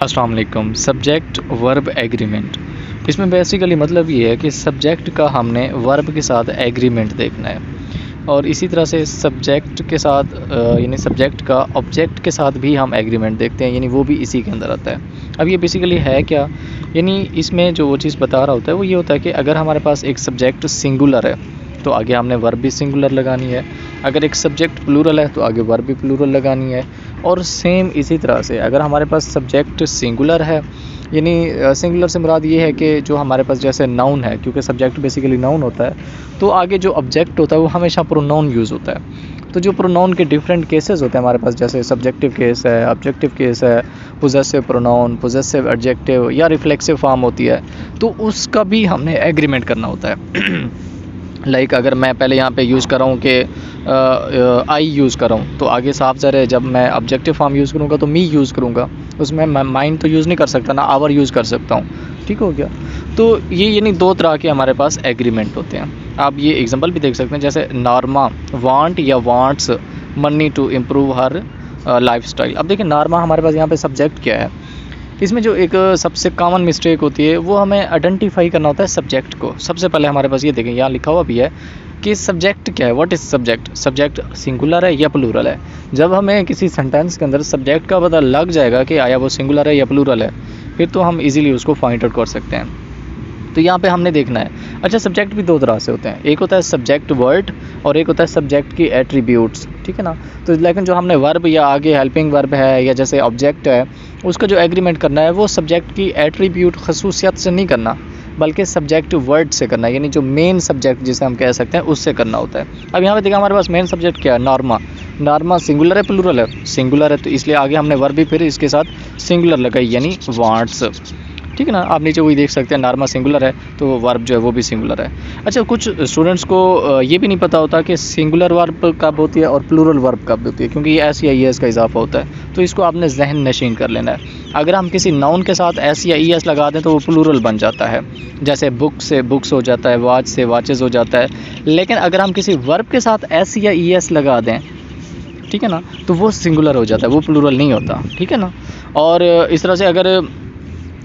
अस्सलाम वालेकुम। Subject verb agreement, इसमें बेसिकली मतलब ये है कि सब्जेक्ट का हमने वर्ब के साथ एग्रीमेंट देखना है और इसी तरह से सब्जेक्ट के साथ यानी सब्जेक्ट का ऑब्जेक्ट के साथ भी हम एग्रीमेंट देखते हैं, यानी वो भी इसी के अंदर आता है। अब ये बेसिकली है क्या, यानी इसमें जो वो चीज़ बता रहा होता है वो ये होता है कि अगर हमारे पास एक सब्जेक्ट सिंगुलर है तो आगे हमने वर्ब भी सिंगुलर लगानी है, अगर एक सब्जेक्ट प्लूरल है तो आगे वर्ब भी प्लूरल लगानी है। और सेम इसी तरह से अगर हमारे पास सब्जेक्ट सिंगुलर है, यानी सिंगुलर से मुराद ये है कि जो हमारे पास जैसे नाउन है, क्योंकि सब्जेक्ट बेसिकली नाउन होता है, तो आगे जो ऑब्जेक्ट होता है वो हमेशा प्रोनाउन यूज़ होता है। तो जो प्रोनाउन के डिफरेंट केसेस होते हैं हमारे पास, जैसे सब्जेक्टिव केस है, ऑब्जेक्टिव केस है, पोजेसिव प्रोनाउन, पोजेसिव एडजेक्टिव या रिफ्लेक्सिव फॉर्म होती है, तो उसका भी हमने एग्रीमेंट करना होता है। लाइक अगर मैं पहले यहाँ पे यूज़ कर रहा हूँ कि आई यूज़ कर रहा हूँ, तो आगे साफ ज़ाहिर है जब मैं ऑब्जेक्टिव फॉर्म यूज़ करूँगा तो मी यूज़ करूँगा, उसमें मैं माइंड तो यूज़ नहीं कर सकता ना, आवर यूज़ कर सकता हूँ। ठीक हो गया। तो ये यानी दो तरह के हमारे पास एग्रीमेंट होते हैं। आप ये एग्जांपल भी देख सकते हैं, जैसे नॉर्मा वांट या wants money to improve her lifestyle. अब देखिए नॉर्मा हमारे पास यहाँ पे सब्जेक्ट क्या है, इसमें जो एक सबसे कॉमन मिस्टेक होती है वो हमें आइडेंटिफाई करना होता है सब्जेक्ट को। सबसे पहले हमारे पास ये देखें, यहाँ लिखा हुआ भी है कि सब्जेक्ट क्या है, what is subject, subject singular है या प्लूरल है। जब हमें किसी सेंटेंस के अंदर सब्जेक्ट का पता लग जाएगा कि आया वो सिंगुलर है या प्लूरल है, फिर तो हम इजीली उसको फाइंड आउट कर सकते हैं। तो यहाँ पे हमने देखना है। अच्छा, सब्जेक्ट भी दो तरह से होते हैं, एक होता है सब्जेक्ट वर्ड और एक होता है सब्जेक्ट की एट्रीब्यूट्स। ठीक है ना। तो लेकिन जो हमने वर्ब या आगे हेल्पिंग वर्ब है या जैसे ऑब्जेक्ट है, उसका जो एग्रीमेंट करना है वो सब्जेक्ट की एट्रीब्यूट खसूसियत से नहीं करना, बल्कि सब्जेक्ट वर्ड से करना है, यानी जो मेन सब्जेक्ट जिसे हम कह सकते हैं उससे करना होता है। अब यहाँ पे देखा हमारे पास मेन सब्जेक्ट क्या है, नॉर्मा। नॉर्मा सिंगुलर है प्लूरल है, सिंगुलर है, तो इसलिए आगे हमने वर्ब भी फिर इसके साथ सिंगुलर लगाई, यानी वांट्स। ठीक है ना। आप नीचे वही देख सकते हैं, नॉर्मा सिंगुलर है तो वर्ब जो है वो भी सिंगुलर है। अच्छा, कुछ स्टूडेंट्स को ये भी नहीं पता होता कि सिंगुलर वर्ब कब होती है और प्लूरल वर्ब कब होती है, क्योंकि ये एस या ई एस का इजाफा होता है, तो इसको आपने जहन नशीन कर लेना है। अगर हम किसी नाउन के साथ एस या ई एस लगा दें तो वो प्लूरल बन जाता है, जैसे बुक से बुक्स हो जाता है, वॉच से वॉचेस हो जाता है। लेकिन अगर हम किसी वर्ब के साथ एस या ई एस लगा दें, ठीक है ना, तो वो सिंगुलर हो जाता है, वो प्लूरल नहीं होता। ठीक है ना। और इस तरह से अगर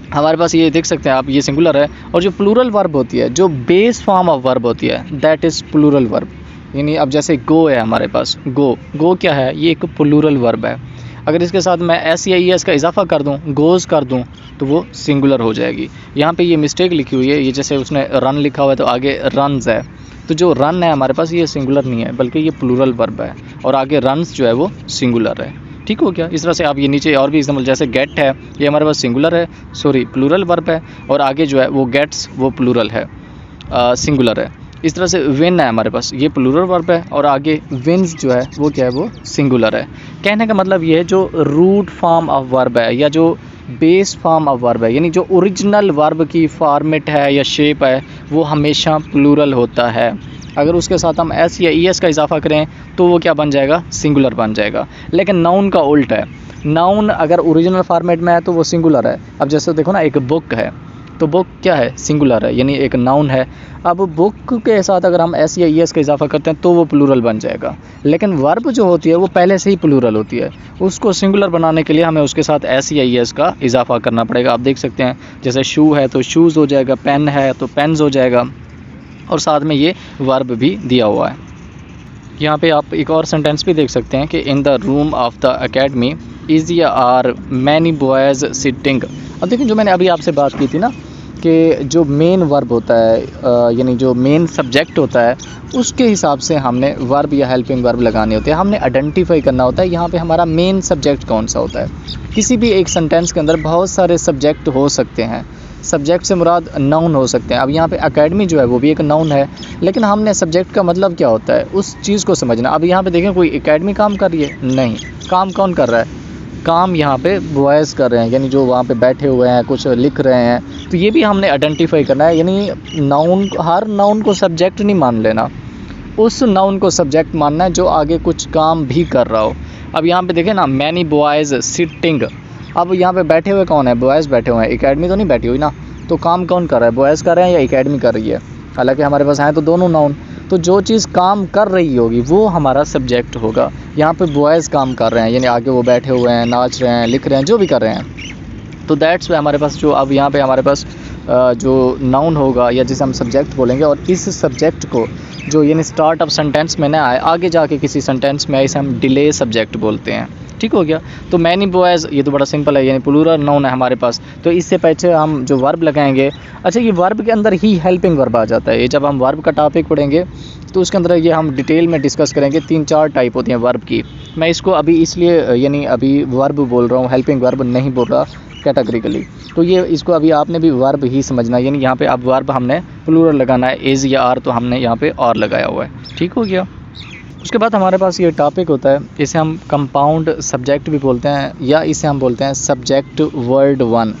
हमारे पास ये देख सकते हैं आप, ये सिंगुलर है, और जो प्लूरल वर्ब होती है, जो बेस फॉर्म ऑफ वर्ब होती है, दैट इज़ प्लूरल वर्ब। यानी अब जैसे गो है हमारे पास, गो क्या है, ये एक प्लूरल वर्ब है। अगर इसके साथ मैं एस या ई एस का इजाफा कर दूं, गोज़ कर दूं, तो वो सिंगुलर हो जाएगी। यहाँ पे ये मिस्टेक लिखी हुई है, ये जैसे उसने रन लिखा हुआ है तो आगे रन्स है, तो जो रन है हमारे पास ये सिंगुलर नहीं है बल्कि ये प्लूरल वर्ब है, और आगे रन्स जो है वो सिंगुलर है। ठीक हो गया। इस तरह से आप ये नीचे और भी एग्जाम्पल, जैसे गेट है, ये हमारे पास सिंगुलर है, सॉरी प्लूरल वर्ब है, और आगे जो है वो गेट्स वो प्लूरल है, सिंगुलर है। इस तरह से विन है हमारे पास, ये प्लूरल वर्ब है, और आगे विंस जो है वो क्या है, वो सिंगुलर है। कहने का मतलब ये है जो रूट फॉर्म ऑफ वर्ब है या जो बेस फॉर्म ऑफ वर्ब है, यानी जो ओरिजिनल वर्ब की फॉर्मेट है या शेप है, वो हमेशा प्लूरल होता है। अगर उसके साथ हम एस या ई एस का इजाफा करें तो वो क्या बन जाएगा, सिंगुलर बन जाएगा। लेकिन नाउन का उल्ट है, नाउन अगर ओरिजिनल फॉर्मेट में है तो वो सिंगुलर है। अब जैसे देखो ना, एक बुक है तो बुक क्या है, सिंगुलर है, यानी एक नाउन है। अब बुक के साथ अगर हम एस या ई एस का इजाफा करते हैं तो वो प्लूरल बन जाएगा। लेकिन वर्ब जो होती है वो पहले से ही प्लूरल होती है, उसको सिंगुलर बनाने के लिए हमें उसके साथ एस या ई एस का इजाफा करना पड़ेगा। आप देख सकते हैं, जैसे शू है तो शूज़ हो जाएगा, पेन है तो पेन्स हो जाएगा, और साथ में ये वर्ब भी दिया हुआ है। यहाँ पे आप एक और सेंटेंस भी देख सकते हैं कि in the room of the academy is are many boys sitting. अब देखिए, जो मैंने अभी आपसे बात की थी ना कि जो मेन वर्ब होता है, यानी जो मेन सब्जेक्ट होता है, उसके हिसाब से हमने वर्ब या हेल्पिंग वर्ब लगाने होते हैं। हमने आइडेंटिफाई करना होता है यहाँ पे हमारा मेन सब्जेक्ट कौन सा होता है। किसी भी एक सेंटेंस के अंदर बहुत सारे सब्जेक्ट हो सकते हैं, सब्जेक्ट से मुराद नाउन हो सकते हैं। अब यहाँ पे एकेडमी जो है वो भी एक नाउन है, लेकिन हमने सब्जेक्ट का मतलब क्या होता है उस चीज़ को समझना। अब यहाँ पे देखें, कोई एकेडमी काम कर रही है, नहीं, काम कौन कर रहा है, काम यहाँ पे बॉयज़ कर रहे हैं, यानी जो वहाँ पे बैठे हुए हैं कुछ लिख रहे हैं। तो ये भी हमने आइडेंटिफाई करना है, यानी नाउन, हर नाउन को सब्जेक्ट नहीं मान लेना, उस नाउन को सब्जेक्ट मानना है जो आगे कुछ काम भी कर रहा हो। अब यहाँ पे देखें ना, मैनी बॉयज़ सिटिंग, अब यहाँ पे बैठे हुए कौन है, बॉयज़ बैठे हुए हैं, एकेडमी तो नहीं बैठी हुई ना, तो काम कौन कर रहा है, बॉयज़ कर रहे हैं या एकेडमी कर रही है। हालांकि हमारे पास हैं तो दोनों नाउन, तो जो चीज़ काम कर रही होगी वो हमारा सब्जेक्ट होगा। यहाँ पे बॉयज़ काम कर रहे हैं, यानी आगे वो बैठे हुए हैं, नाच रहे हैं, लिख रहे हैं, जो भी कर रहे हैं। तो दैट्स वाई हमारे पास जो अब यहाँ पे हमारे पास जो नाउन होगा या जिसे हम सब्जेक्ट बोलेंगे, और इस सब्जेक्ट को जो यानी स्टार्ट ऑफ सेंटेंस में ना आए, आगे जाके किसी सेंटेंस में आए, इसे हम डिले सब्जेक्ट बोलते हैं। ठीक हो गया। तो मैनी बॉयज़, ये तो बड़ा सिंपल है, यानी प्लूरल नाउन है हमारे पास, तो इससे पीछे हम जो वर्ब लगाएंगे, अच्छा ये वर्ब के अंदर ही हेल्पिंग वर्ब आ जाता है। ये जब हम वर्ब का टॉपिक पढ़ेंगे तो उसके अंदर ये हम डिटेल में डिस्कस करेंगे। 3-4 टाइप होती हैं वर्ब की। मैं इसको अभी इसलिए यानी अभी वर्ब बोल रहा हूँ, हेल्पिंग वर्ब नहीं बोल रहा कैटेगरिकली। तो ये इसको अभी आपने भी वर्ब ही समझना है, यानी यहाँ पे अब वर्ब हमने प्लूरल लगाना है, इज़ या आर, तो हमने यहाँ पे और लगाया हुआ है। ठीक हो गया। उसके बाद हमारे पास ये टॉपिक होता है, इसे हम कंपाउंड सब्जेक्ट भी बोलते हैं, या इसे हम बोलते हैं सब्जेक्ट वर्ड 1।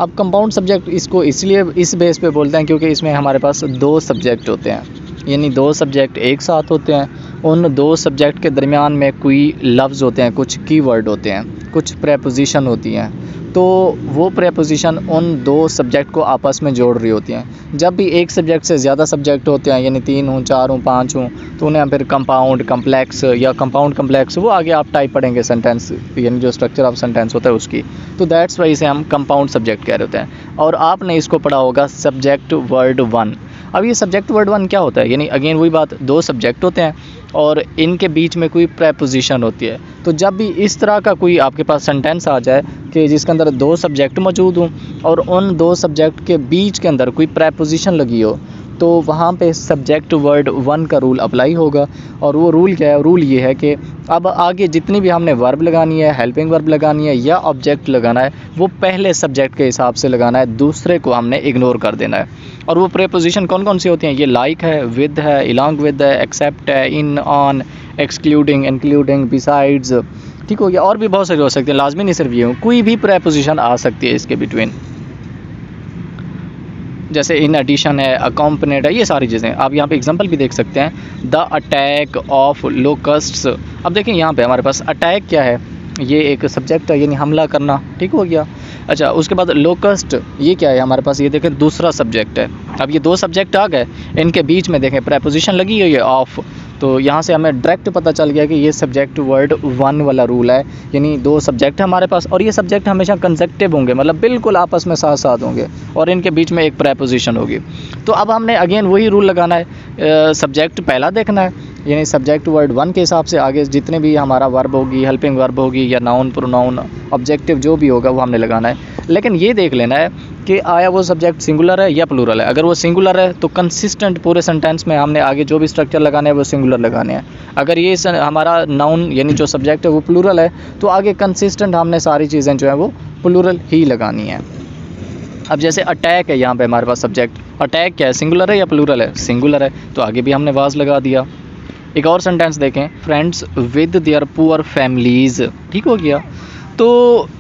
अब कंपाउंड सब्जेक्ट इसको इसलिए इस बेस पे बोलते हैं क्योंकि इसमें हमारे पास 2 सब्जेक्ट होते हैं, यानी 2 सब्जेक्ट एक साथ होते हैं। उन 2 सब्जेक्ट के दरमियान में कोई लफ्ज़ होते हैं, कुछ कीवर्ड होते हैं, कुछ प्रेपोजिशन होती हैं, तो वो प्रेपोजिशन उन 2 सब्जेक्ट को आपस में जोड़ रही होती हैं। जब भी एक सब्जेक्ट से ज़्यादा सब्जेक्ट होते हैं, यानी 3 हों, 4 हों, 5 हों, तो उन्हें हम फिर कंपाउंड कम्प्लेक्स या कंपाउंड कम्प्लेक्स, वो आगे आप टाइप पढ़ेंगे सेंटेंस, यानी जो स्ट्रक्चर ऑफ सेंटेंस होता है उसकी। तो दैट्स वाई इसे हम कंपाउंड सब्जेक्ट कह रहे होते हैं। और आपने इसको पढ़ा होगा सब्जेक्ट वर्ड 1। अब ये सब्जेक्ट वर्ड 1 क्या होता है, यानी अगेन वही बात, 2 सब्जेक्ट होते हैं और इनके बीच में कोई प्रेपोजिशन होती है। तो जब भी इस तरह का कोई आपके पास सेंटेंस आ जाए कि जिसके अंदर 2 सब्जेक्ट मौजूद हों और उन 2 सब्जेक्ट के बीच के अंदर कोई प्रेपोजिशन लगी हो, तो वहाँ पे सब्जेक्ट वर्ड 1 का रूल अप्लाई होगा। और वो रूल क्या है, रूल ये है कि अब आगे जितनी भी हमने वर्ब लगानी है, हेल्पिंग वर्ब लगानी है या ऑब्जेक्ट लगाना है, वो पहले सब्जेक्ट के हिसाब से लगाना है, दूसरे को हमने इग्नोर कर देना है। और वो प्रेपोजिशन कौन कौन सी होती हैं, ये लाइक है, विद है, इलॉन्ग विद है, एक्सेप्ट है, इन, ऑन, एक्सक्लूडिंग, इंक्लूडिंग, बिसाइड्स। ठीक हो गया। और भी बहुत सारे हो सकते हैं, लाजमी नहीं सिर्फ ये हो, कोई भी प्रेपोजिशन आ सकती है इसके बिटवीन, जैसे इन एडिशन है, अकॉम्पनेड है, ये सारी चीज़ें। आप यहाँ पे एग्जांपल भी देख सकते हैं, द अटैक ऑफ लोकस्ट्स। अब देखें यहाँ पे हमारे पास अटैक क्या है, ये एक सब्जेक्ट है, यानी हमला करना। ठीक हो गया। अच्छा, उसके बाद लोकस्ट ये क्या है हमारे पास, ये देखें दूसरा सब्जेक्ट है। अब ये 2 सब्जेक्ट आ गए, इनके बीच में देखें प्रेपोजिशन लगी हुई है ऑफ, तो यहाँ से हमें डायरेक्ट पता चल गया कि ये सब्जेक्ट वर्ड 1 वाला रूल है, यानी 2 सब्जेक्ट है हमारे पास और ये सब्जेक्ट हमेशा कंसेक्टिव होंगे, मतलब बिल्कुल आपस में साथ साथ होंगे और इनके बीच में एक प्रेपोजिशन होगी। तो अब हमने अगेन वही रूल लगाना है, सब्जेक्ट पहला देखना है, यानी सब्जेक्ट वर्ड 1 के हिसाब से आगे जितने भी हमारा वर्ब होगी, हेल्पिंग वर्ब होगी या नाउन, प्रोनाउन, ऑब्जेक्टिव जो भी होगा वो हमने लगाना है। लेकिन ये देख लेना है कि आया वो सब्जेक्ट सिंगुलर है या प्लूरल है। अगर वो सिंगुलर है तो कंसिस्टेंट पूरे सेंटेंस में हमने आगे जो भी स्ट्रक्चर लगाने हैं वो सिंगुलर लगाने हैं। अगर ये हमारा नाउन यानी जो सब्जेक्ट है वो प्लूरल है तो आगे कंसिस्टेंट हमने सारी चीज़ें जो है वो प्लूरल ही लगानी है। अब जैसे अटैक है, यहाँ पे हमारे पास सब्जेक्ट अटैक क्या है, सिंगुलर है या प्लूरल है, सिंगुलर है, तो आगे भी हमने वाज लगा दिया। एक और सेंटेंस देखें, friends with their poor families. ठीक हो गया। तो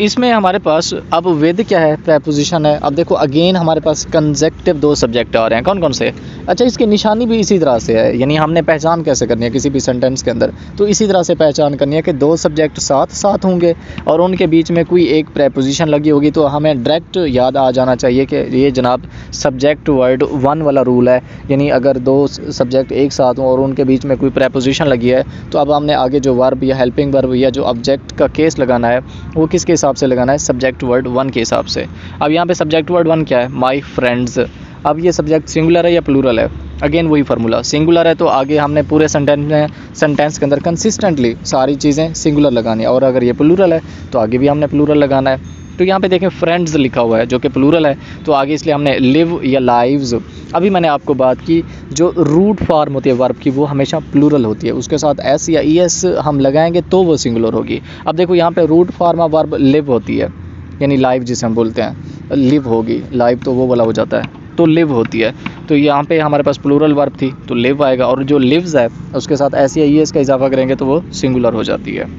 इसमें हमारे पास अब विद क्या है, प्रेपोजिशन है। अब देखो अगेन हमारे पास कंसेक्टिव 2 सब्जेक्ट आ रहे हैं, कौन कौन से। अच्छा, इसकी निशानी भी इसी तरह से है, यानी हमने पहचान कैसे करनी है किसी भी सेंटेंस के अंदर, तो इसी तरह से पहचान करनी है कि 2 सब्जेक्ट साथ साथ होंगे और उनके बीच में कोई एक प्रेपोजिशन लगी होगी, तो हमें डायरेक्ट याद आ जाना चाहिए कि ये जनाब सब्जेक्ट वर्ड 1 वाला रूल है। यानी अगर 2 सब्जेक्ट एक साथ हों और उनके बीच में कोई प्रेपोजिशन लगी है, तो अब हमने आगे जो वर्ब या हेल्पिंग वर्ब या जो ऑब्जेक्ट का केस लगाना है वो किसके हिसाब से लगाना है, सब्जेक्ट वर्ड 1 के हिसाब से। अब यहाँ पे सब्जेक्ट वर्ड 1 क्या है, माय फ्रेंड्स। अब ये सब्जेक्ट सिंगुलर है या प्लूरल है, अगेन वही फार्मूला, सिंगुलर है तो आगे हमने पूरे सेंटेंस के अंदर कंसिस्टेंटली सारी चीज़ें सिंगुलर लगानी है, और अगर ये प्लूरल है तो आगे भी हमने प्लूरल लगाना है। तो यहाँ पे देखें फ्रेंड्स लिखा हुआ है जो कि प्लूरल है, तो आगे इसलिए हमने लिव या लाइव्स। अभी मैंने आपको बात की जो रूट फॉर्म होती है वर्ब की वो हमेशा प्लूरल होती है, उसके साथ एस या ई एस हम लगाएंगे तो वो सिंगुलर होगी। अब देखो यहाँ पे root form of verb live होती है, यानी लाइव जिसे हम बोलते हैं, लिव होगी, लाइव तो वो वाला हो जाता है, तो लिव होती है। तो यहाँ पे हमारे पास प्लूरल वर्ब थी तो लिव आएगा, और जो लिव्स है उसके साथ एस या ई एस का इजाफा करेंगे तो वो सिंगुलर हो जाती है।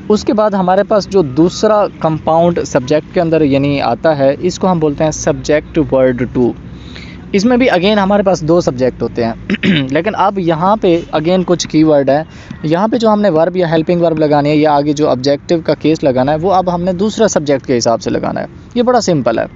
उसके बाद हमारे पास जो दूसरा कंपाउंड सब्जेक्ट के अंदर यानी आता है, इसको हम बोलते हैं सब्जेक्ट वर्ड 2। इसमें भी अगेन हमारे पास 2 सब्जेक्ट होते हैं लेकिन अब यहाँ पे अगेन कुछ कीवर्ड है। यहाँ पे जो हमने वर्ब या हेल्पिंग वर्ब लगानी है या आगे जो ऑब्जेक्टिव का केस लगाना है वो अब हमने दूसरा सब्जेक्ट के हिसाब से लगाना है। ये बड़ा सिंपल है।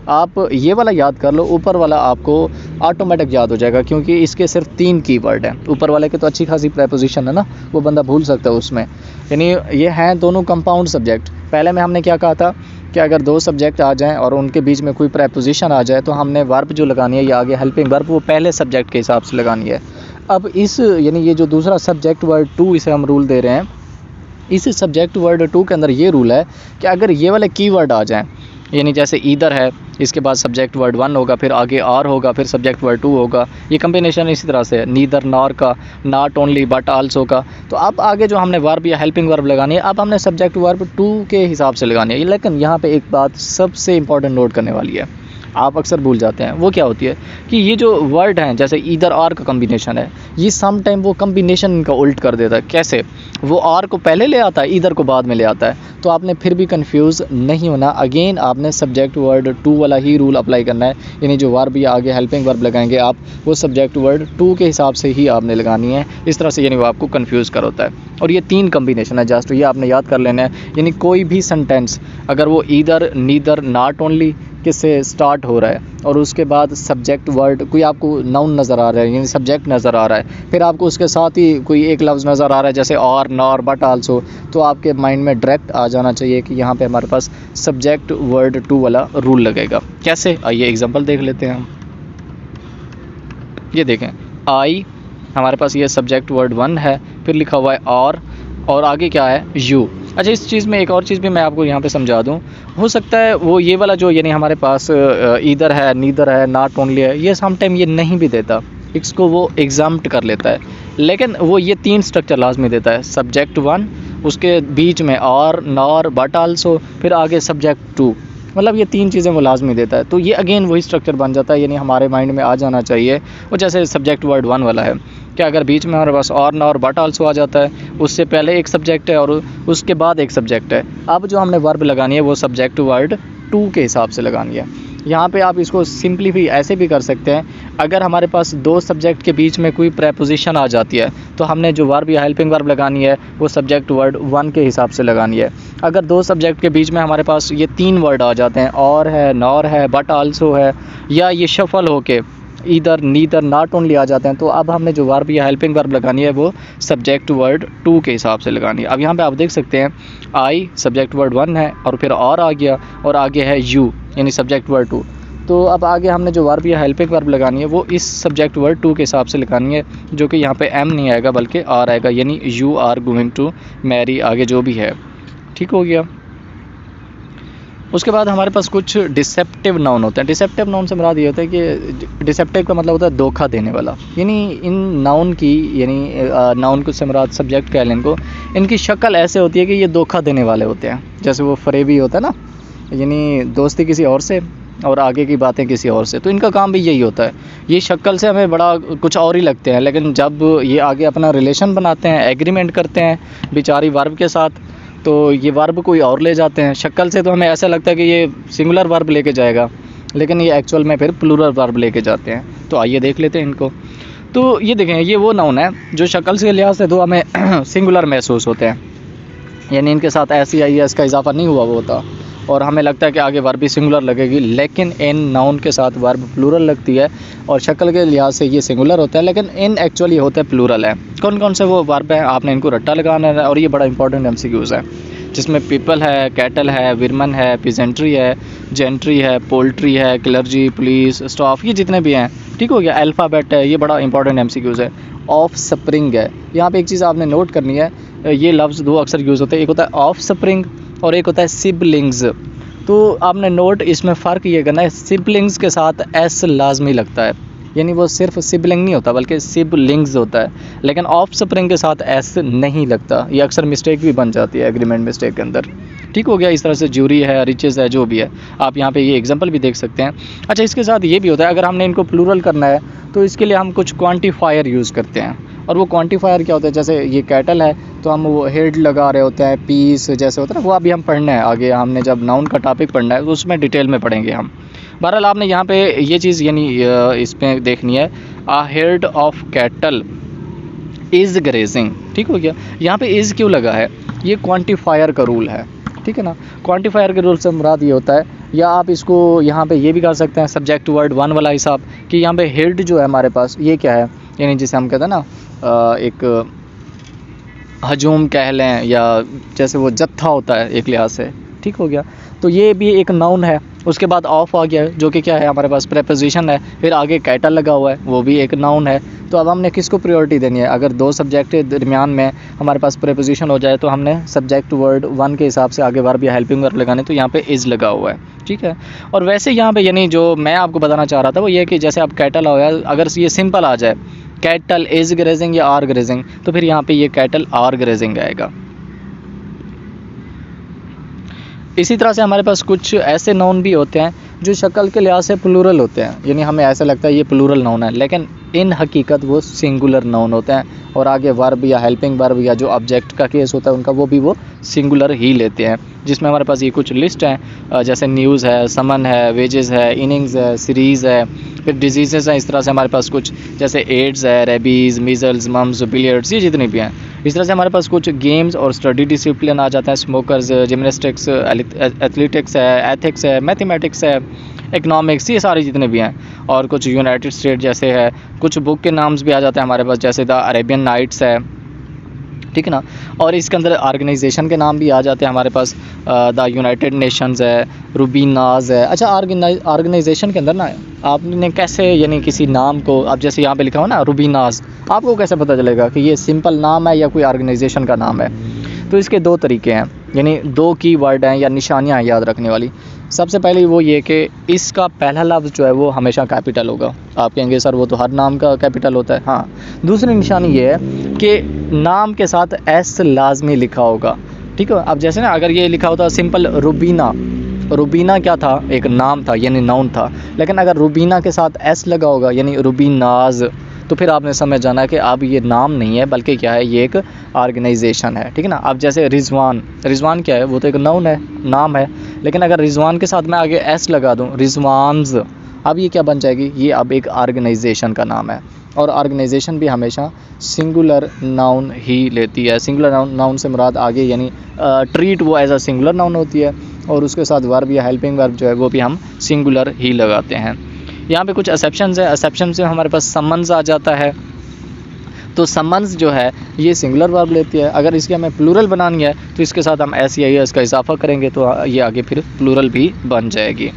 आप ये वाला याद कर लो, ऊपर वाला आपको ऑटोमेटिक याद हो जाएगा, क्योंकि इसके सिर्फ 3 कीवर्ड हैं। ऊपर वाले के तो अच्छी खासी प्रेपोजिशन है ना, वो बंदा भूल सकता है उसमें। यानी ये हैं दोनों कंपाउंड सब्जेक्ट। पहले में हमने क्या कहा था कि अगर 2 सब्जेक्ट आ जाएं और उनके बीच में कोई प्रेपोजिशन आ जाए तो हमने वर्ब जो लगानी है या आगे हेल्पिंग वर्ब वो पहले सब्जेक्ट के हिसाब से लगानी है। अब इस यानी ये जो दूसरा सब्जेक्ट वर्ड टू इसे हम रूल दे रहे हैं, इस सब्जेक्ट वर्ड टू के अंदर ये रूल है कि अगर ये वाले कीवर्ड आ जाएं, यानी जैसे ईदर है, इसके बाद सब्जेक्ट वर्ड 1 होगा, फिर आगे आर होगा, फिर सब्जेक्ट वर्ड 2 होगा, ये कम्बिनेशन इसी तरह से है, नीदर नॉर का, नॉट ओनली बट आल्सो का। तो अब आगे जो हमने वर्ब या हेल्पिंग वर्ब लगानी है, अब हमने सब्जेक्ट वर्ब 2 के हिसाब से लगानी है। लेकिन यहाँ पे एक बात सबसे इंपॉर्टेंट नोट करने वाली है, आप अक्सर भूल जाते हैं। वो क्या होती है कि ये जो वर्ड हैं, जैसे ईदर आर का कम्बिनेशन है, ये सम टाइम वो कम्बिनेशन इनका उल्ट कर देता है। कैसे? वो आर को पहले ले आता है, ईदर को बाद में ले आता है। तो आपने फिर भी कंफ्यूज नहीं होना, अगेन आपने सब्जेक्ट वर्ड 2 वाला ही रूल अप्लाई करना है। यानी जो वर्ब या आगे हेल्पिंग वर्ब लगाएंगे आप, वो सब्जेक्ट वर्ड 2 के हिसाब से ही आपने लगानी है। इस तरह से यानी वो आपको कंफ्यूज कर होता है। और ये 3 कम्बिनेशन है जस्ट, ये आपने याद कर लेना है। यानी कोई भी सेंटेंस अगर वो ईदर, नीदर, नॉट ओनली किससे स्टार्ट हो रहा है और उसके बाद सब्जेक्ट वर्ड कोई आपको नाउन नज़र आ रहा है, यानी सब्जेक्ट नज़र आ रहा है, फिर आपको उसके साथ ही कोई एक लफ्ज़ नज़र आ रहा है जैसे और, नॉर, बट आल्सो, तो आपके माइंड में डायरेक्ट आ जाना चाहिए कि यहाँ पे हमारे पास सब्जेक्ट वर्ड 2 वाला रूल लगेगा। कैसे? आइए एग्जांपल देख लेते हैं हम। ये देखें, आई हमारे पास ये सब्जेक्ट वर्ड 1 है, फिर लिखा हुआ है और आगे क्या है? यू। अच्छा, इस चीज़ में एक और चीज़ भी मैं आपको यहाँ पे समझा दूँ। हो सकता है वो ये वाला जो यानी हमारे पास ईदर है, नीदर है, नॉट ओनली है, ये सम टाइम ये नहीं भी देता, इसको वो एग्जाम्प्ट कर लेता है। लेकिन वो ये 3 स्ट्रक्चर लाजमी देता है, सब्जेक्ट 1, उसके बीच में और, नॉर, बट आल्सो, फिर आगे सब्जेक्ट 2, मतलब ये 3 चीज़ें वो लाजमी देता है। तो ये अगेन वही स्ट्रक्चर बन जाता है, यानी हमारे माइंड में आ जाना चाहिए। वो जैसे सब्जेक्ट वर्ड 1 वाला है कि अगर बीच में हमारे पास और, नॉर, बट आल्सो आ जाता है, उससे पहले एक सब्जेक्ट है और उसके बाद एक सब्जेक्ट है। अब जो हमने वर्ब लगानी है वो सब्जेक्ट वर्ड 2 के हिसाब से लगानी है। यहाँ पे आप इसको सिंपलीफाई ऐसे भी कर सकते हैं, अगर हमारे पास 2 सब्जेक्ट के बीच में कोई प्रेपोजिशन आ जाती है तो हमने जो वर्ब या हेल्पिंग वर्ब लगानी है वो सब्जेक्ट वर्ड 1 के हिसाब से लगानी है। अगर 2 सब्जेक्ट के बीच में हमारे पास ये 3 वर्ड आ जाते हैं, और है, नॉर है, बट आल्सो है, या ये शफल होके ईदर, नीदर, नॉट ओनली आ जाते हैं, तो अब हमने जो वर्ब या हेल्पिंग वर्ब लगानी है वो सब्जेक्ट वर्ड 2 के हिसाब से लगानी है। अब यहाँ पे आप देख सकते हैं, आई सब्जेक्ट वर्ड 1 है और फिर और आ गया और आगे है यू यानी सब्जेक्ट वर्ड 2। तो अब आगे हमने जो वर्ब या हेल्पिंग वर्ब लगानी है वो इस सब्जेक्ट वर्ड 2 के हिसाब से लगानी है, जो कि यहाँ पे एम नहीं आएगा बल्कि आर आएगा, यानी you are going to marry, आगे जो भी है। ठीक हो गया। उसके बाद हमारे पास कुछ डिसेप्टिव नाउन होते हैं। डिसेप्टिव नाउन से मुराद ये होता है कि डिसेप्टिव का मतलब होता है धोखा देने वाला। यानी इन नाउन की, यानी नाउन को से मुराद सब्जेक्ट कह लें इनको, इनकी शक्ल ऐसे होती है कि ये धोखा देने वाले होते हैं। जैसे वो फरेबी होता है ना, यानी दोस्ती किसी और से और आगे की बातें किसी और से, तो इनका काम भी यही होता है। ये शक्ल से हमें बड़ा कुछ और ही लगते हैं, लेकिन जब ये आगे अपना रिलेशन बनाते हैं, एग्रीमेंट करते हैं बेचारी वर्ब के साथ, तो ये वर्ब कोई और ले जाते हैं। शक्ल से तो हमें ऐसा लगता है कि ये सिंगुलर वर्ब लेके जाएगा, लेकिन ये एक्चुअल में फिर प्लूरल वर्ब लेके जाते हैं। तो आइए देख लेते हैं इनको। तो ये देखें, ये वो नाउन है जो शक्ल से लिहाज से तो हमें सिंगुलर महसूस होते हैं, यानी इनके साथ ऐसी आई एस का इजाफा नहीं हुआ होता और हमें लगता है कि आगे वर्ब भी सिंगुलर लगेगी, लेकिन इन नाउन के साथ वर्ब प्लूरल लगती है और शक्ल के लिहाज से ये सिंगुलर होता है, लेकिन इन एक्चुअली होता है प्लूरल है। कौन कौन से वो वर्ब हैं, आपने इनको रट्टा लगाना है। और ये बड़ा इंपॉर्टेंट एमसीक्यूज़ है, जिसमें पीपल है, कैटल है, विरमन है, पिजेंट्री है, जेंट्री है, पोल्ट्री है, क्लर्जी, पुलिस, स्टाफ, ये जितने भी हैं। ठीक हो गया। अल्फ़ाबेट है, ये बड़ा इंपॉर्टेंट एमसीक्यूज़ है। ऑफ स्प्रिंग है, यहाँ पे एक चीज़ आपने नोट करनी है, ये लफ्ज़ 2 अक्सर यूज़ होते हैं, एक होता है ऑफ स्प्रिंग और एक होता है सिबलिंग्स। तो आपने नोट इसमें फ़र्क ये करना है, सिबलिंग्स के साथ एस लाजमी लगता है, यानी वो सिर्फ सिबलिंग नहीं होता बल्कि सिबलिंग्स होता है, लेकिन ऑफ स्प्रिंग के साथ एस नहीं लगता। ये अक्सर मिस्टेक भी बन जाती है एग्रीमेंट मिस्टेक के अंदर। ठीक हो गया। इस तरह से ज्यूरी है, रिचेज़ है, जो भी है, आप यहाँ पे ये एग्जांपल भी देख सकते हैं। अच्छा, इसके साथ ये भी होता है, अगर हमने इनको प्लूरल करना है तो इसके लिए हम कुछ क्वांटिफायर यूज़ करते हैं। और वो क्वांटिफायर क्या होता है, जैसे ये कैटल है तो हम वो हेड लगा रहे होते हैं, पीस जैसे होता है ना, वो अभी हम पढ़ना है आगे, हमने जब नाउन का टॉपिक पढ़ना है तो उसमें डिटेल में पढ़ेंगे हम। बहरहाल आपने यहाँ पे ये चीज़ यानी इसमें देखनी है, a head of cattle is grazing. ठीक हो गया। यहाँ पे इज़ क्यों लगा है, ये क्वांटिफायर का रूल है। ठीक है ना। क्वांटिफायर के रूल से मुराद ये होता है या आप इसको यहाँ पे ये भी कर सकते हैं सब्जेक्ट वर्ड वन वाला हिसाब, कि यहाँ पे हेड जो है हमारे पास ये क्या है, यानी जिसे हम कहते हैं ना एक हजूम कह लें, या जैसे वो जत्था होता है एक लिहाज से, ठीक हो गया। तो ये भी एक नाउन है। उसके बाद ऑफ आ गया जो कि क्या है हमारे पास प्रेपोजिशन है, फिर आगे कैटल लगा हुआ है वो भी एक नाउन है। तो अब हमने किसको प्रायोरिटी देनी है, अगर दो सब्जेक्ट के दरमियान में हमारे पास प्रेपोजिशन हो जाए तो हमने सब्जेक्ट वर्ड वन के हिसाब से आगे वर्ब या हेल्पिंग वर्ब लगाने, तो यहाँ पे इज़ लगा हुआ है, ठीक है। और वैसे यहाँ पे यानी जो मैं आपको बताना चाह रहा था वो ये कि जैसे अब कैटल हो गया, अगर ये सिंपल आ जाए कैटल इज़ ग्रेजिंग या आर ग्रेजिंग, तो फिर यहाँ पे ये कैटल आर ग्रेजिंग आएगा। इसी तरह से हमारे पास कुछ ऐसे नाउन भी होते हैं जो शक्ल के लिहाज से प्लूरल होते हैं, यानी हमें ऐसा लगता है ये प्लूरल नाउन है, लेकिन इन हकीकत वो सिंगुलर नाउन होते हैं। और आगे वर्ब या हेल्पिंग वर्ब या जो ऑब्जेक्ट का केस होता है उनका वो भी वो सिंगुलर ही लेते हैं। जिसमें हमारे पास ये कुछ लिस्ट हैं, जैसे न्यूज़ है, समन है, वेजेस है, इनिंग्स है, सीरीज़ है, फिर डिजीज़ हैं। इस तरह से हमारे पास कुछ जैसे एड्स है, रेबीज़, मीज़ल्स, मम्स, बिलियर्ड्स, ये जितने भी हैं। इस तरह से हमारे पास कुछ गेम्स और स्टडी डिसिप्लिन आ जाता है, स्मोकर्स, जिमनास्टिक्स, एथलेटिक्स है, एथिक्स है, मैथमेटिक्स है, इकनॉमिक्स, ये सारे जितने भी हैं। और कुछ यूनाइटेड स्टेट जैसे है, कुछ बुक के नाम्स भी आ जाते हैं हमारे पास, जैसे द अरेबियन नाइट्स है, ठीक है ना। और इसके अंदर ऑर्गेनाइजेशन के नाम भी आ जाते हैं हमारे पास, द यूनाइटेड नेशंस है, रूबीनाज है। अच्छा, ऑर्गेनाइजेशन के अंदर ना आपने कैसे यानी किसी नाम को, अब जैसे यहाँ पे लिखा हुआ ना रूबीनाज, आपको कैसे पता चलेगा कि ये सिंपल नाम है या कोई ऑर्गेनाइजेशन का नाम है? तो इसके दो तरीके हैं, यानी दो की वर्ड हैं या निशानियाँ हैं याद रखने वाली। सबसे पहले वो ये कि इसका पहला लफ्ज़ जो है वो हमेशा कैपिटल होगा। आप कहेंगे सर वो तो हर नाम का कैपिटल होता है। हाँ, दूसरी निशानी ये है कि नाम के साथ एस लाजमी लिखा होगा, ठीक है। अब जैसे ना अगर ये लिखा होता सिंपल रुबीना, रुबीना क्या था, एक नाम था यानी नाउन था, लेकिन अगर रुबीना के साथ एस लगा होगा यानी रुबीनाज, तो फिर आपने समझ जाना कि अब ये नाम नहीं है बल्कि क्या है, ये एक ऑर्गेनाइजेशन है, ठीक है ना। अब जैसे रिजवान, रिजवान क्या है, वो तो एक नाउन है, नाम है, लेकिन अगर रिजवान के साथ मैं आगे एस लगा दूं, रिजवान्स, अब ये क्या बन जाएगी, ये अब एक ऑर्गेनाइजेशन का नाम है। और ऑर्गेनाइजेशन भी हमेशा सिंगुलर नाउन ही लेती है। सिंगुलर नाउन से मुराद आगे यानी ट्रीट वो एज अ सिंगुलर नाउन होती है, और उसके साथ वर्ब या हेल्पिंग वर्ब जो है वो भी हम सिंगुलर ही लगाते हैं। यहाँ पे कुछ एक्सेप्शंस है। एक्सेप्शन से हमारे पास समन्स आ जाता है, तो समन्स जो है ये सिंगुलर वर्ब लेती है। अगर इसकी हमें प्लूरल बनानी है तो इसके साथ हम एस या एस का इजाफा करेंगे तो ये आगे फिर प्लूरल भी बन जाएगी।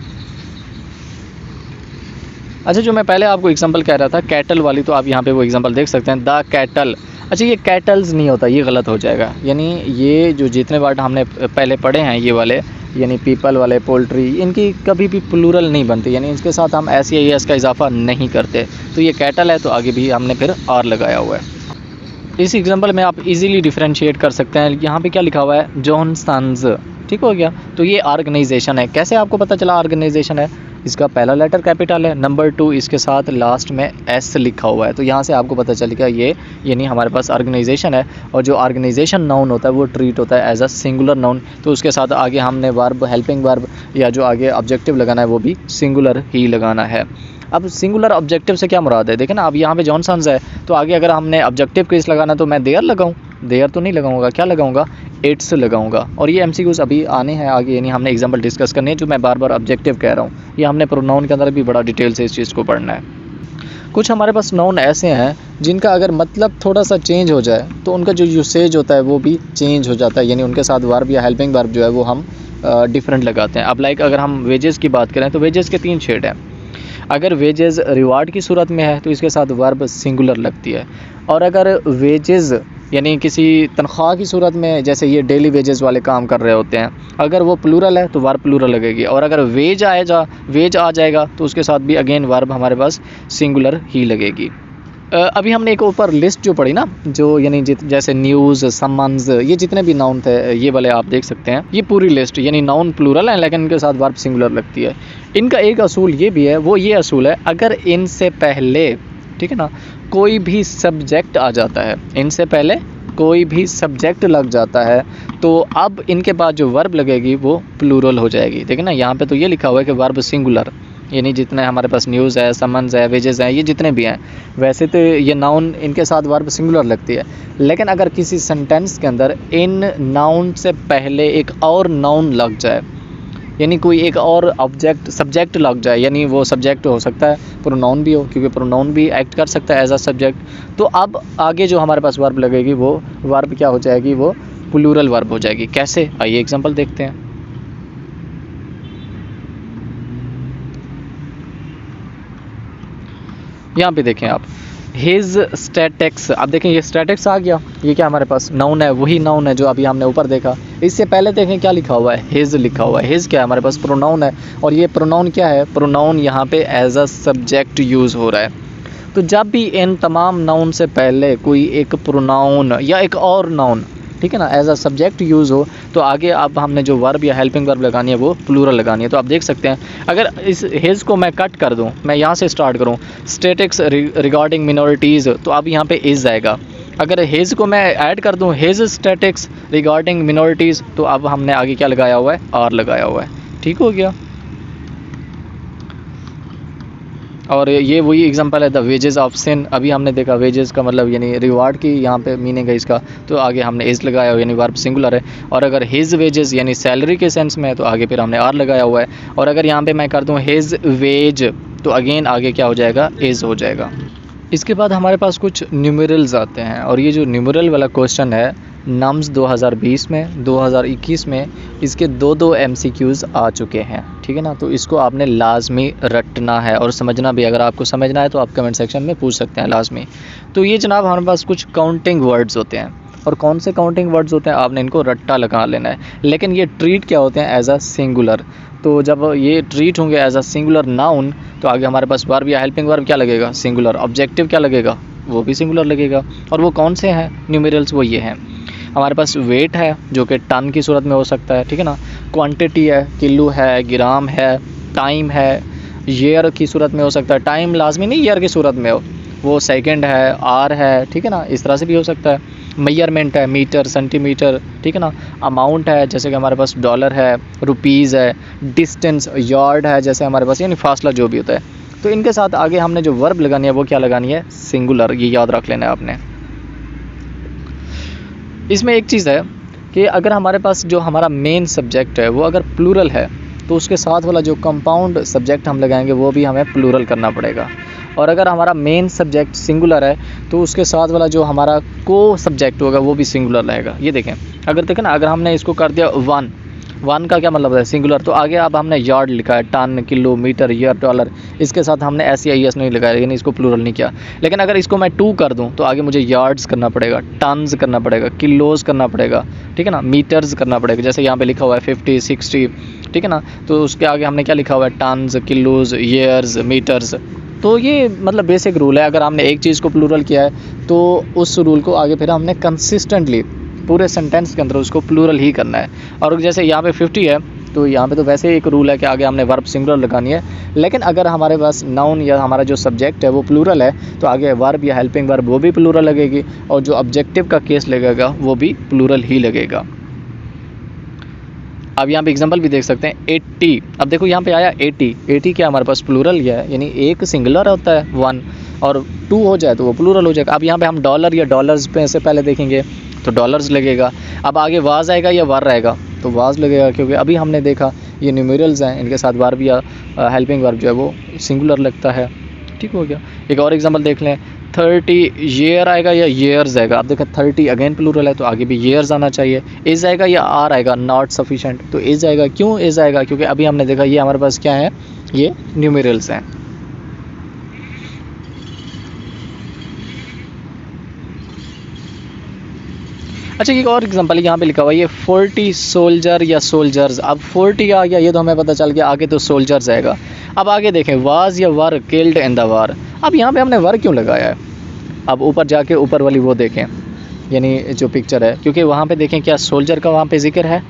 अच्छा, जो मैं पहले आपको एग्जांपल कह रहा था कैटल वाली, तो आप यहाँ पे वो एग्जांपल देख सकते हैं, द कैटल। अच्छा, ये कैटल्स नहीं होता, ये गलत हो जाएगा। यानी ये जो जितने वर्ड हमने पहले पढ़े हैं ये वाले, यानी पीपल वाले, पोल्ट्री, इनकी कभी भी प्लूरल नहीं बनती, यानी इसके साथ हम एस या एस का इजाफा नहीं करते। तो ये कैटल है तो आगे भी हमने फिर आर लगाया हुआ है। इस एग्जांपल में आप इजीली डिफरेंशिएट कर सकते हैं। यहाँ पे क्या लिखा हुआ है, जॉनसन्स, ठीक हो गया। तो ये ऑर्गेनाइजेशन है। कैसे आपको पता चला ऑर्गेनाइजेशन है? इसका पहला लेटर कैपिटल है, नंबर 2 इसके साथ लास्ट में एस लिखा हुआ है, तो यहाँ से आपको पता चलेगा ये यानी हमारे पास ऑर्गेनाइजेशन है। और जो ऑर्गेनाइजेशन नाउन होता है वो ट्रीट होता है एज अ सिंगुलर नाउन, तो उसके साथ आगे हमने वर्ब, हेल्पिंग वर्ब या जो आगे ऑब्जेक्टिव लगाना है वो भी सिंगुलर ही लगाना है। अब सिंगुलर ऑब्जेक्टिव से क्या मुराद है, देखें ना, अब यहाँ पे जॉनसन्स है तो आगे अगर हमने ऑब्जेक्टिव केस लगाना तो मैं देयर लगाऊँ, देयर तो नहीं लगाऊंगा, क्या लगाऊंगा, इट्स लगाऊंगा। और ये एमसीक्यूज अभी आने हैं आगे, यानी हमने एग्जांपल डिस्कस करने हैं, जो मैं बार बार ऑब्जेक्टिव कह रहा हूँ। ये हमने प्रोनाउन के अंदर भी बड़ा डिटेल से इस चीज़ को पढ़ना है। कुछ हमारे पास नाउन ऐसे हैं जिनका अगर मतलब थोड़ा सा चेंज हो जाए तो उनका जो यूसेज होता है वो भी चेंज हो जाता है, यानी उनके साथ वर्ब या हेल्पिंग वर्ब जो है वो हम डिफरेंट लगाते हैं। अब लाइक अगर हम वेजेस की बात करें तो वेजेस के 3 शेड हैं। अगर वेजेस रिवार्ड की सूरत में है तो इसके साथ वर्ब सिंगुलर लगती है, और अगर वेजेस यानी किसी तनख्वाह की सूरत में, जैसे ये डेली वेजेस वाले काम कर रहे होते हैं, अगर वो प्लूरल है तो वर्ब प्लूरल लगेगी। और अगर वेज आ जाएगा तो उसके साथ भी अगेन वर्ब हमारे पास सिंगुलर ही लगेगी। अभी हमने एक ऊपर लिस्ट जो पढ़ी ना, जो यानी जैसे न्यूज़, समन्स, ये जितने भी नाउन थे ये वाले आप देख सकते हैं, ये पूरी लिस्ट यानी नाउन प्लूरल है लेकिन इनके साथ वर्ब सिंगुलर लगती है। इनका एक असूल ये भी है, वो ये असूल है, अगर इनसे पहले, ठीक है ना, कोई भी सब्जेक्ट आ जाता है, इनसे पहले कोई भी सब्जेक्ट लग जाता है तो अब इनके बाद जो वर्ब लगेगी वो प्लूरल हो जाएगी। देखिए ना, यहाँ पे तो ये लिखा हुआ है कि वर्ब सिंगुलर, यानी जितने हमारे पास न्यूज़ है, समन्स है, वेजेस हैं, ये जितने भी हैं, वैसे तो ये नाउन इनके साथ वर्ब सिंगुलर लगती है, लेकिन अगर किसी सेंटेंस के अंदर इन नाउन से पहले एक और नाउन लग जाए यानी कोई एक और ऑब्जेक्ट सब्जेक्ट लग जाए, यानी वो सब्जेक्ट हो सकता है, प्रोनाउन भी हो, क्योंकि प्रोनाउन भी एक्ट कर सकता है एज अ सब्जेक्ट। तो अब आगे जो हमारे पास वर्ब लगेगी वो वर्ब क्या हो जाएगी, वो प्लूरल वर्ब हो जाएगी। कैसे, आइए एग्जांपल देखते हैं। यहाँ पे देखें आप, हिज स्टैटिक्स। अब देखें ये स्टैटिक्स आ गया, ये क्या हमारे पास नाउन है, वही नाउन है जो अभी हमने ऊपर देखा। इससे पहले देखें क्या लिखा हुआ है, हिज लिखा हुआ है। हिज क्या है, हमारे पास प्रोनाउन है, और ये प्रोनाउन क्या है, प्रोनाउन यहाँ पे एज अ सब्जेक्ट यूज़ हो रहा है। तो जब भी इन तमाम नाउन से पहले कोई एक प्रोनाउन या एक और नाउन, ठीक है ना, एज अ सब्जेक्ट यूज़ हो, तो आगे अब हमने जो वर्ब या हेल्पिंग वर्ब लगानी है वो प्लूरल लगानी है। तो आप देख सकते हैं, अगर इस हिज को मैं कट कर दूं, मैं यहाँ से स्टार्ट करूं, स्टैटिक्स रिगार्डिंग मिनॉरिटीज़, तो अब यहाँ पे इज आएगा। अगर हिज को मैं ऐड कर दूं, हिज स्टैटिक्स रिगार्डिंग मिनॉरिटीज़, तो अब हमने आगे क्या लगाया हुआ है, आर लगाया हुआ है। ठीक हो गया। और ये वही एग्जांपल है द वेजेस ऑफ सिन। अभी हमने देखा वेजेस का मतलब यानी रिवार्ड की यहाँ पे मीनिंग है इसका, तो आगे हमने इज लगाया हुआ, यानी वर्ब सिंगुलर है। और अगर हिज वेजेस यानी सैलरी के सेंस में है, तो आगे फिर हमने आर लगाया हुआ है। और अगर यहाँ पे मैं कर दूँ हिज वेज, तो अगेन आगे क्या हो जाएगा, इज हो जाएगा। इसके बाद हमारे पास कुछ न्यूमेरल्स आते हैं, और ये जो न्यूमेरल वाला क्वेश्चन है नम्स 2020 में, 2021 में इसके दो MCQs आ चुके हैं। ठीक है ना, तो इसको आपने लाजमी रटना है और समझना भी। अगर आपको समझना है तो आप कमेंट सेक्शन में पूछ सकते हैं लाजमी। तो ये जनाब हमारे पास कुछ काउंटिंग वर्ड्स होते हैं, और कौन से काउंटिंग वर्ड्स होते हैं, आपने इनको रट्टा लगा लेना है। लेकिन ये ट्रीट क्या होते हैं, एज अ सिंगुलर। तो जब ये ट्रीट होंगे एज अ सिंगुलर नाउन, तो आगे हमारे पास वर्ब या हेल्पिंग वर्ब क्या लगेगा, सिंगुलर। ऑब्जेक्टिव क्या लगेगा, वो भी सिंगुलर लगेगा। और वो कौन से हैं न्यूमेरल्स, वो ये हैं। हमारे पास वेट है जो कि टन की सूरत में हो सकता है, ठीक है ना। क्वांटिटी है, किलो है, ग्राम है। टाइम है, ईयर की सूरत में हो सकता है। टाइम लाजमी नहीं ईयर की सूरत में हो, वो सेकंड है, आर है, ठीक है ना, इस तरह से भी हो सकता है। मेजरमेंट है, मीटर, सेंटीमीटर, ठीक है ना। अमाउंट है, जैसे कि हमारे पास डॉलर है, रुपीज़ है। डिस्टेंस, यार्ड है, जैसे हमारे पास यानी फासला जो भी होता है। तो इनके साथ आगे हमने जो वर्ब लगानी है वो क्या लगानी है, सिंगुलर। ये याद रख लेना है आपने। इसमें एक चीज़ है कि अगर हमारे पास जो हमारा मेन सब्जेक्ट है वो अगर प्लूरल है, तो उसके साथ वाला जो कंपाउंड सब्जेक्ट हम लगाएंगे वो भी हमें प्लूरल करना पड़ेगा। और अगर हमारा मेन सब्जेक्ट सिंगुलर है, तो उसके साथ वाला जो हमारा को सब्जेक्ट होगा वो भी सिंगुलर रहेगा। ये देखें, अगर देखें ना, अगर हमने इसको कर दिया वन का क्या मतलब है, सिंगुलर। तो आगे अब हमने यार्ड लिखा है, ton, kilo, metre, year, dollar, इसके साथ हमने SEIS नहीं लगाया, यानी इसको प्लूरल नहीं किया। लेकिन अगर इसको मैं 2 कर दूं, तो आगे मुझे यार्ड्स करना पड़ेगा, टन्स करना पड़ेगा, किलोज़ करना पड़ेगा, ठीक है ना, मीटर्स करना पड़ेगा। जैसे यहाँ पे लिखा हुआ है 50, 60, ठीक है ना, तो उसके आगे हमने क्या लिखा हुआ है, टन्स, किलोज़, ईयर्स, मीटर्स। तो ये मतलब बेसिक रूल है। अगर हमने एक चीज़ को प्लूरल किया है, तो उस रूल को आगे फिर हमने कंसिस्टेंटली पूरे सेंटेंस के अंदर उसको प्लूरल ही करना है। और जैसे यहाँ पे 50 है, तो यहाँ पे तो वैसे ही एक रूल है कि आगे हमने वर्ब सिंगुलर लगानी है। लेकिन अगर हमारे पास नाउन या हमारा जो सब्जेक्ट है वो प्लूरल है, तो आगे वर्ब या हेल्पिंग वर्ब वो भी प्लूरल लगेगी, और जो ऑब्जेक्टिव का केस लगेगा वो भी प्लूरल ही लगेगा। अब यहाँ पे एग्जांपल भी देख सकते हैं, 80। अब देखो यहाँ पे आया 80 क्या हमारे पास प्लूरल ही है, यानी एक सिंगुलर होता है 1, और 2 हो जाए तो वो प्लूरल हो जाएगा। अब यहाँ पे हम डॉलर या डॉलर्स पे से पहले देखेंगे तो डॉलर्स लगेगा। अब आगे वाज आएगा या वार रहेगा, तो वाज लगेगा, क्योंकि अभी हमने देखा ये न्यूमेरल्स हैं, इनके साथ वर्ब या हेल्पिंग वर्ब जो है वो सिंगुलर लगता है। ठीक हो गया। एक और एग्जांपल देख लें, 30 ईयर आएगा या ईयर्स आएगा। आप देखें 30 अगेन प्लूरल है, तो आगे भी ईयर्स आना चाहिए। इज आएगा या आर आएगा, नॉट सफिशेंट, तो इज आएगा। क्यों इज आएगा, क्योंकि अभी हमने देखा ये हमारे पास क्या है, ये न्यूमेरल्स हैं। अच्छा, एक और एग्जांपल यहाँ पे लिखा हुआ है, ये 40 सोल्जर या सोल्जर्स। अब 40 आ गया, ये तो हमें पता चल गया, आगे तो सोल्जर्स आएगा। अब आगे देखें, वाज या were killed in the war. अब यहाँ पे हमने वर क्यों लगाया है, अब ऊपर जाके ऊपर वाली वो देखें, यानी जो पिक्चर है, क्योंकि वहाँ पे देखें क्या सोल्जर का वहाँ पे जिक्र है,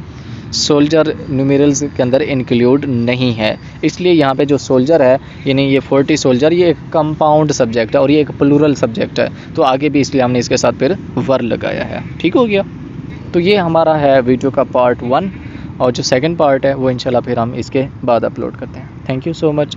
सोल्जर न्यूमेरल्स के अंदर इंक्लूड नहीं है, इसलिए यहाँ पे जो सोल्जर है, यानी ये 40 सोल्जर, ये एक कंपाउंड सब्जेक्ट है और ये एक प्लूरल सब्जेक्ट है, तो आगे भी इसलिए हमने इसके साथ फिर वर लगाया है। ठीक हो गया। तो ये हमारा है वीडियो का पार्ट 1, और जो सेकंड पार्ट है वो इंशाल्लाह फिर हम इसके बाद अपलोड करते हैं। Thank you so much.